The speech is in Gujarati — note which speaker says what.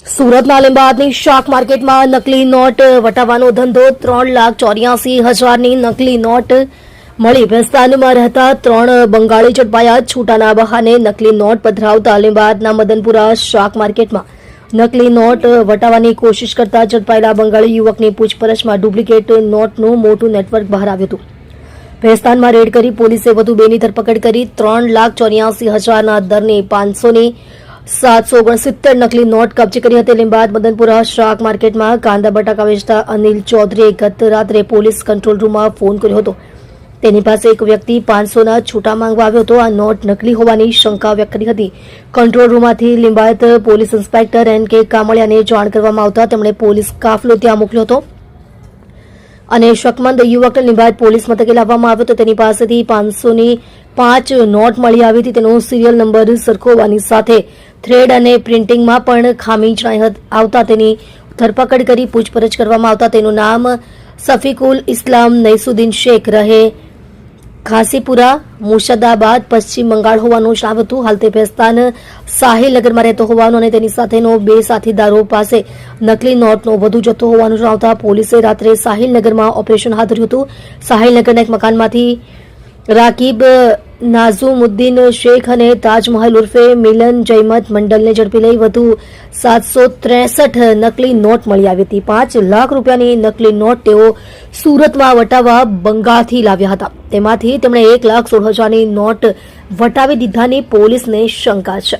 Speaker 1: સુરતના લીંબાદની શાક માર્કેટમાં નકલી નોટ વટાવવાનો ધંધો 3,84,000ની નકલી નોટ મળી વિસ્તારમાં રહેતા 3 બંગાળી ઝડપાયા. છૂટાના બહાને નકલી નોટ પધરાવતા લીંબાદના મદનપુરા શાક માર્કેટમાં નકલી નોટ વટાવવાની કોશિશ કરતા ઝડપાયેલા બંગાળી યુવકની પૂછપરછમાં ડુપ્લિકેટ નોટનું મોટું નેટવર્ક બહાર આવ્યું હતું. ભેસ્તાનમાં રેડ કરી પોલીસે વધુ 2ની ધરપકડ કરી 3,84,000ના દરની 500ની 769 નકલી નોટ કબજે કરી હતી. લીંબાદ મદનપુરા શાક માર્કેટમાં કાંદા બટાકા વેચતા અનિલ ચૌધરીએ ગત રાત્રે પોલીસ કંટ્રોલ રૂમમાં ફોન કર્યો હતો. તેની પાસે એક વ્યક્તિ 500ના છૂટા માંગવા આવ્યો હતો. આ નોટ નકલી હોવાની શંકા વ્યક્ત કરી હતી. કંટ્રોલ રૂમમાંથી લીંબાયત પોલીસ ઇન્સ્પેક્ટર NK કામળિયાને જાણ કરવામાં આવતા તેમણે પોલીસ કાફલો ત્યાં મોકલ્યો હતો અને શકમંદ યુવકને લીંબાયત પોલીસ મથકે લાવવામાં આવ્યો હતો. તેની પાસેથી 500ની 5 નોટ મળી આવી હતી. તેનો સિરિયલ નંબર સરખો હોવાની સાથે થ્રેડ અને પ્રિન્ટિંગમાં પણ ખામી જણાઈ આવતા તેની ધરપકડ કરી પૂછપરછ કરવામાં આવતા તેનું નામ સફીકુલ ઇસ્લામ નૈસુદ્દીન શેખ રહે ખાસીપુરા મુર્શિદાબાદ પશ્ચિમ બંગાળ હોવાનું જણાવ્યું હતું. હાલ તે ભેસ્તાન સાહિલનગરમાં રહેતો હોવાનું અને તેની સાથેનો 2 સાથીદારો પાસે નકલી નોટનો વધુ જથ્થો હોવાનું જણાવતા પોલીસે રાત્રે સાહિલનગરમાં ઓપરેશન હાથ ધર્યું હતું. સાહિલનગરના એક મકાનમાંથી રાકીબ નાઝુમુદ્દીન શેખ અને તાજમહલ ઉર્ફે મિલન જયમત મંડલને ઝડપી લઈ વધુ 763 નકલી નોટ મળી આવી હતી. 5 લાખ રૂપિયાની નકલી નોટ તેઓ સુરતમાં વટાવવા બંગાળથી લાવ્યા હતા. તેમાંથી તેમણે 1,16,000ની નોટ વટાવી દીધાની પોલીસને શંકા છે.